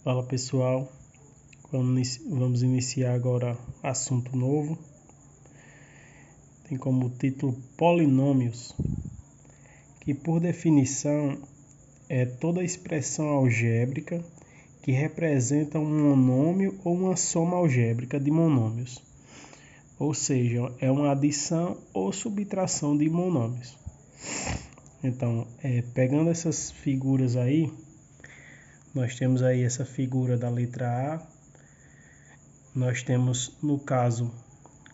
Fala pessoal, vamos iniciar agora assunto novo. Tem como título polinômios, que por definição é toda expressão algébrica que representa um monômio ou uma soma algébrica de monômios. Ou seja, é uma adição ou subtração de monômios. Então, pegando essas figuras aí, nós temos aí essa figura da letra A. Nós temos, no caso,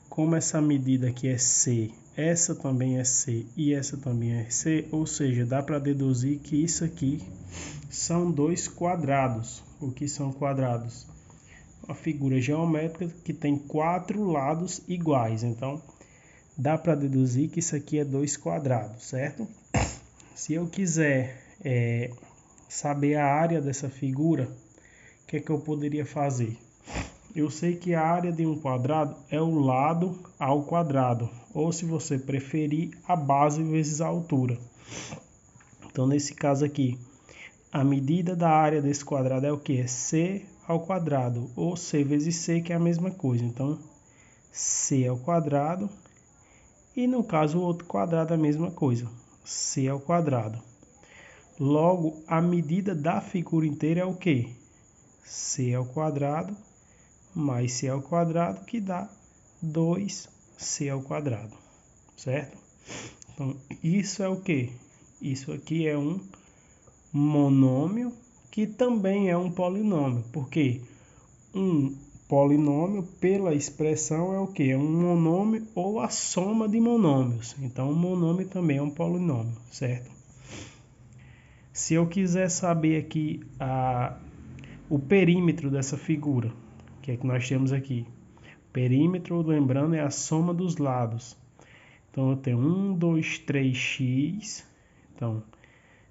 como essa medida aqui é C, essa também é C e essa também é C, ou seja, dá para deduzir que isso aqui são dois quadrados. O que são quadrados? Uma figura geométrica que tem quatro lados iguais, então dá para deduzir que isso aqui é dois quadrados, certo? Se eu quiser saber a área dessa figura, o que é que eu poderia fazer? Eu sei que a área de um quadrado é o lado ao quadrado, ou se você preferir, a base vezes a altura. Então, nesse caso aqui, a medida da área desse quadrado é o que? É C ao quadrado, ou C vezes C, que é a mesma coisa. Então, C ao quadrado, e no caso o outro quadrado é a mesma coisa, C ao quadrado. Logo, a medida da figura inteira é o que? C ao quadrado mais C ao quadrado, que dá 2C ao quadrado, certo? Então, isso é o que? Isso aqui é um monômio, que também é um polinômio, porque um polinômio, pela expressão, é o que? É um monômio ou a soma de monômios. Então, um monômio também é um polinômio, certo? Se eu quiser saber aqui o perímetro dessa figura, que é que nós temos aqui? Perímetro, lembrando, é a soma dos lados. Então, eu tenho 1, 2, 3x. Então,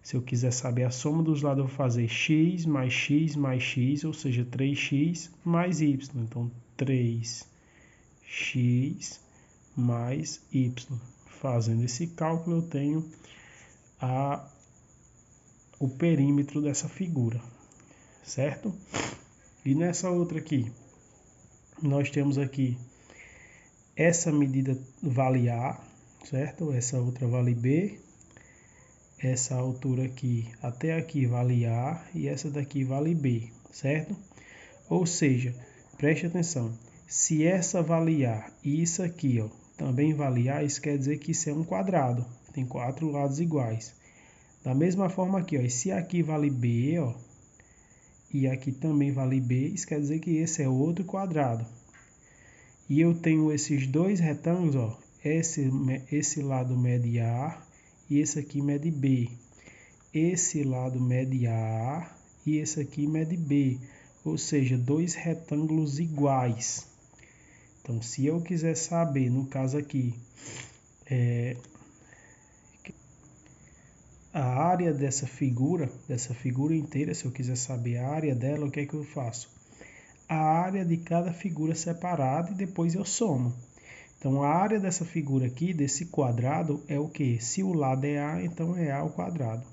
se eu quiser saber a soma dos lados, eu vou fazer x mais x mais x, ou seja, 3x mais y. Então, 3x mais y. Fazendo esse cálculo, eu tenho o perímetro dessa figura, certo? E nessa outra aqui, nós temos aqui essa medida vale A, certo? Essa outra vale B. Essa altura aqui até aqui vale A e essa daqui vale B, certo? Ou seja, preste atenção, se essa vale A e isso aqui ó, também vale A, isso quer dizer que isso é um quadrado, tem quatro lados iguais. Da mesma forma aqui, ó, se aqui vale B, ó, e aqui também vale B, isso quer dizer que esse é outro quadrado. E eu tenho esses dois retângulos, ó, esse lado mede A e esse aqui mede B. Esse lado mede A e esse aqui mede B, ou seja, dois retângulos iguais. Então, se eu quiser saber, no caso aqui, a área dessa figura inteira, se eu quiser saber a área dela, o que é que eu faço? A área de cada figura separada e depois eu somo. Então, a área dessa figura aqui, desse quadrado, é o que? Se o lado é A, então é A ao quadrado.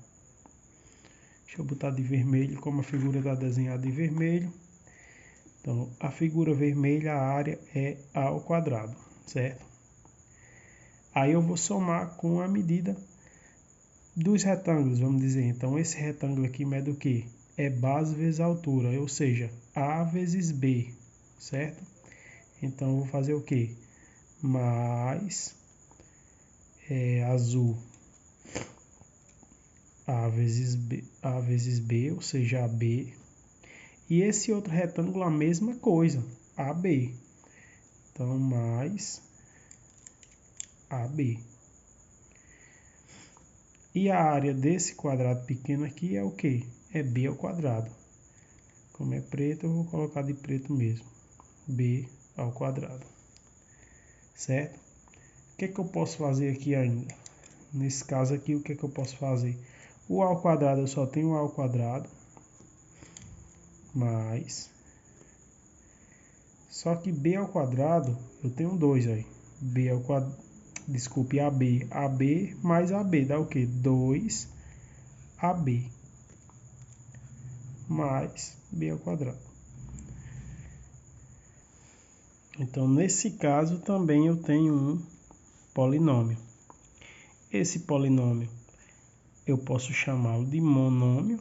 Deixa eu botar de vermelho, como a figura está desenhada de vermelho. Então, a figura vermelha, a área é A ao quadrado, certo? Aí eu vou somar com a medida dos retângulos, vamos dizer. Então, esse retângulo aqui mede o quê? É base vezes altura, ou seja, A vezes B, certo? Então, eu vou fazer o quê? Mais azul A vezes B, ou seja, AB. E esse outro retângulo a mesma coisa, AB. Então, mais AB. E a área desse quadrado pequeno aqui é o quê? É B ao quadrado. Como é preto, eu vou colocar de preto mesmo. B ao quadrado. Certo? O que é que eu posso fazer aqui ainda? Nesse caso aqui, o que é que eu posso fazer? O A ao quadrado, eu só tenho A ao quadrado. Mais. Só que B ao quadrado, eu tenho 2 aí. B ao quadrado, desculpe, AB. AB mais AB dá o quê? 2AB. mais b ao quadrado. Então, nesse caso, também eu tenho um polinômio. Esse polinômio eu posso chamá-lo de monômio.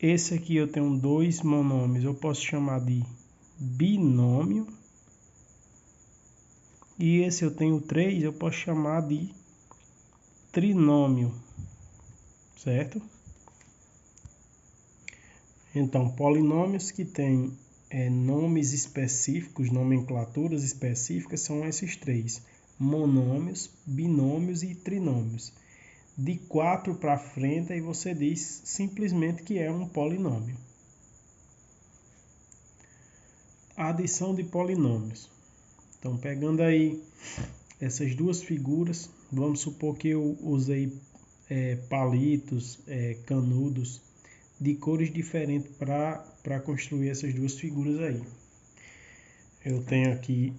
Esse aqui eu tenho dois monômios, eu posso chamar de binômio. E esse eu tenho 3, eu posso chamar de trinômio, certo? Então, polinômios que têm nomes específicos, nomenclaturas específicas, são esses 3. Monômios, binômios e trinômios. De 4 para frente, aí você diz simplesmente que é um polinômio. Adição de polinômios. Então, pegando aí essas duas figuras, vamos supor que eu usei palitos, canudos de cores diferentes para construir essas duas figuras aí. Eu tenho aqui,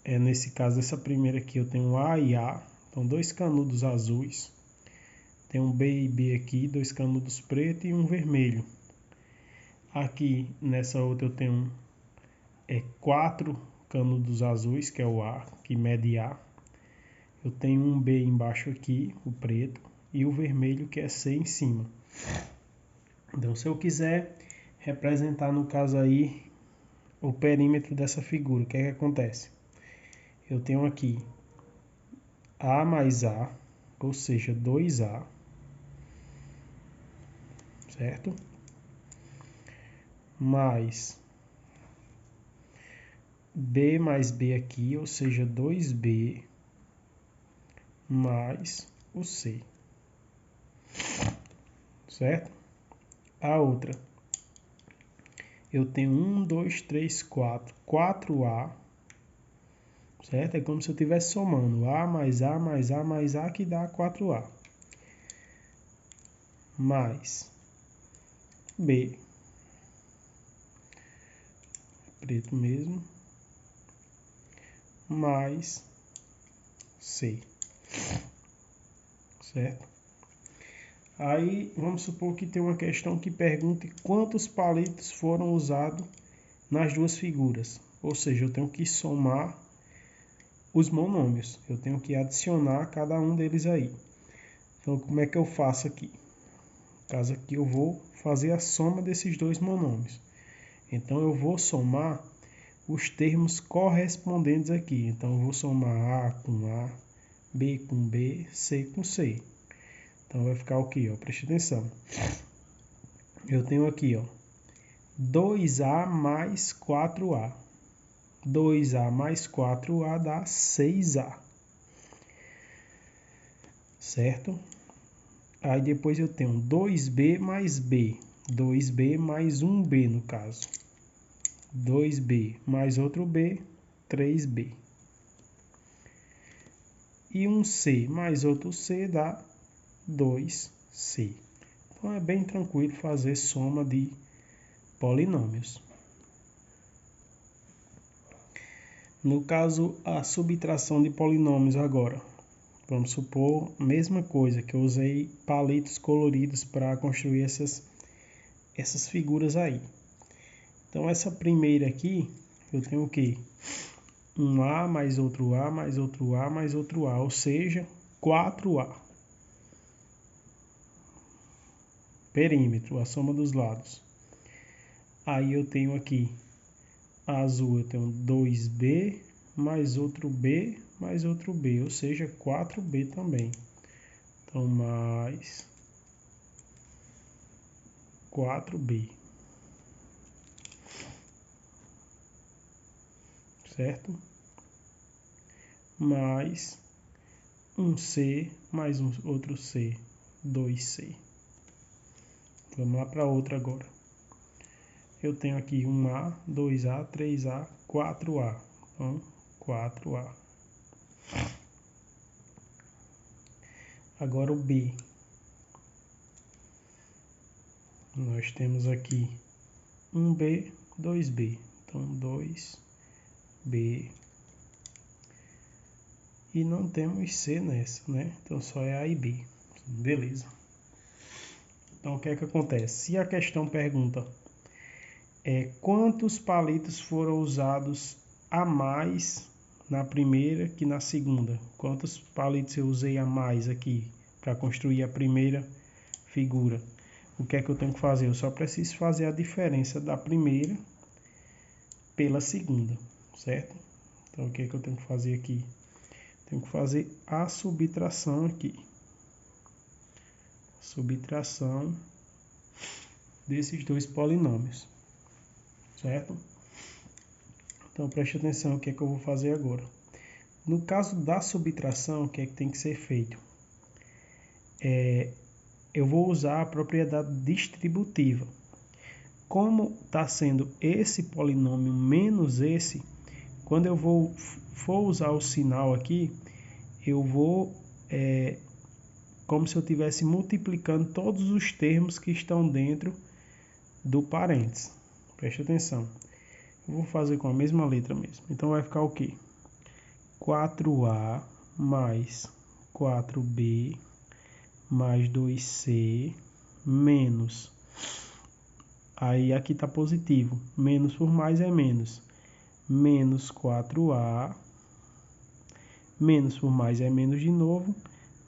nesse caso, essa primeira aqui, eu tenho A e A, então 2 canudos azuis. Tem um B e B aqui, 2 canudos pretos e um vermelho. Aqui, nessa outra, eu tenho 4 canudos azuis, que é o A, que mede A. Eu tenho um B embaixo aqui, o preto, e o vermelho, que é C em cima. Então, se eu quiser representar, no caso aí, o perímetro dessa figura, o que é que acontece? Eu tenho aqui A mais A, ou seja, 2A, certo? Mais B mais B aqui, ou seja, 2B, mais o C, certo? A outra, eu tenho 1, 2, 3, 4, 4A, certo? É como se eu estivesse somando A mais A mais A mais A, que dá 4A. Mais B, preto mesmo, mais C, certo? Aí vamos supor que tem uma questão que pergunte quantos palitos foram usados nas duas figuras. Ou seja, eu tenho que somar os monômios. Eu tenho que adicionar cada um deles aí. Então, como é que eu faço aqui? No caso aqui, eu vou fazer a soma desses dois monômios. Então, eu vou somar os termos correspondentes aqui. Então, eu vou somar A com A, B com B, C com C. Então, vai ficar o quê? Preste atenção. Eu tenho aqui, 2A mais 4A. 2A mais 4A dá 6A. Certo? Aí depois eu tenho 2B mais B. 2B mais 1B no caso. 2B mais outro B, 3B. E um C mais outro C dá 2C. Então é bem tranquilo fazer soma de polinômios. No caso, a subtração de polinômios agora. Vamos supor, mesma coisa, que eu usei palitos coloridos para construir essas figuras aí. Então, essa primeira aqui, eu tenho o quê? Um A mais outro A mais outro A mais outro A, ou seja, 4A. Perímetro, a soma dos lados. Aí eu tenho aqui, azul, eu tenho 2B mais outro B mais outro B, ou seja, 4B também. Então, mais 4B. Certo? Mais um C mais um outro C, 2C. Vamos lá para outra agora. Eu tenho aqui 1A, 2A, 3A, 4A. Então, 4A. Agora o B. Nós temos aqui 1B, 2B. Então, 2B e não temos C nessa, né? Então só é A e B. Beleza. Então o que é que acontece? Se a questão pergunta quantos palitos foram usados a mais na primeira que na segunda? Quantos palitos eu usei a mais aqui para construir a primeira figura? O que é que eu tenho que fazer? Eu só preciso fazer a diferença da primeira pela segunda, certo? Então o que é que eu tenho que fazer aqui? Tenho que fazer a subtração aqui. Subtração desses dois polinômios, certo? Então preste atenção o que é que eu vou fazer agora. No caso da subtração, o que é que tem que ser feito? Eu vou usar a propriedade distributiva. Como está sendo esse polinômio menos esse, quando eu for usar o sinal aqui, eu vou, como se eu estivesse multiplicando todos os termos que estão dentro do parênteses. Preste atenção. Eu vou fazer com a mesma letra mesmo. Então vai ficar o quê? 4A mais 4B mais 2C menos. Aí aqui está positivo. Menos por mais é menos. Menos 4A. Menos por mais é menos de novo.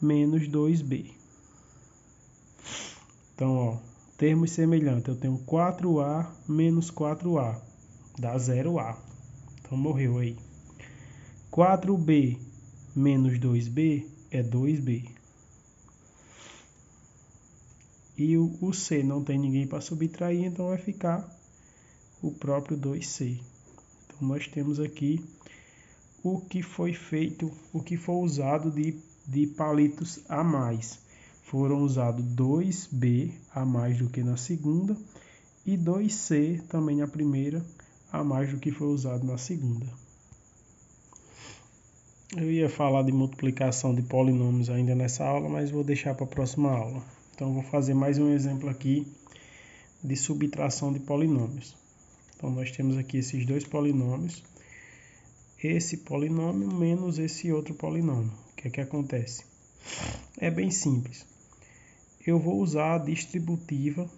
Menos 2B. Então, ó, termos semelhantes. Eu tenho 4A menos 4A. Dá 0A. Então morreu aí. 4B menos 2B é 2B. E o C não tem ninguém para subtrair, então vai ficar o próprio 2C. Então nós temos aqui o que foi feito, o que foi usado de palitos a mais. Foram usados 2B a mais do que na segunda e 2C também na primeira a mais do que foi usado na segunda. Eu ia falar de multiplicação de polinômios ainda nessa aula, mas vou deixar para a próxima aula. Então, vou fazer mais um exemplo aqui de subtração de polinômios. Então, nós temos aqui esses dois polinômios. Esse polinômio menos esse outro polinômio. O que é que acontece? É bem simples. Eu vou usar a distributiva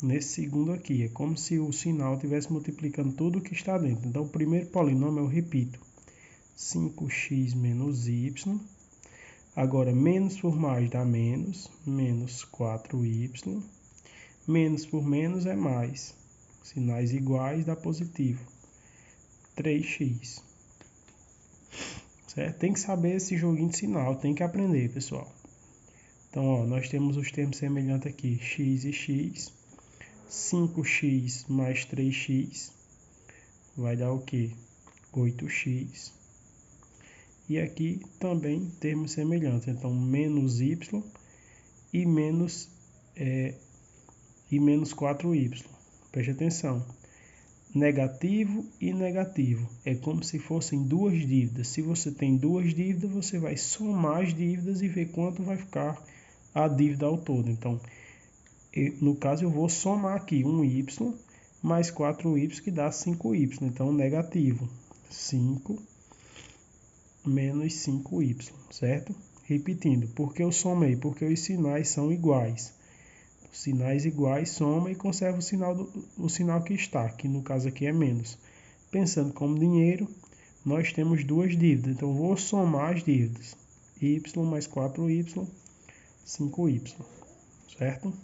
nesse segundo aqui. É como se o sinal estivesse multiplicando tudo que está dentro. Então, o primeiro polinômio eu repito. 5x menos y. Agora, menos por mais dá menos. Menos 4y. Menos por menos é mais. Sinais iguais dá positivo. 3x. Certo? Tem que saber esse joguinho de sinal. Tem que aprender, pessoal. Então, ó, nós temos os termos semelhantes aqui. X e x. 5x mais 3x vai dar o quê? 8x. E aqui também termos semelhantes. Então, menos y e menos 4y. Preste atenção. Negativo e negativo. É como se fossem duas dívidas. Se você tem duas dívidas, você vai somar as dívidas e ver quanto vai ficar a dívida ao todo. Então, no caso, eu vou somar aqui 1y mais 4y, que dá 5y. Então, negativo. 5 menos 5y, certo? Repetindo, por que eu somei? Porque os sinais são iguais. Os sinais iguais soma e conserva o sinal que está, que no caso aqui é menos. Pensando como dinheiro, nós temos duas dívidas, então vou somar as dívidas. Y mais 4y, 5y, certo?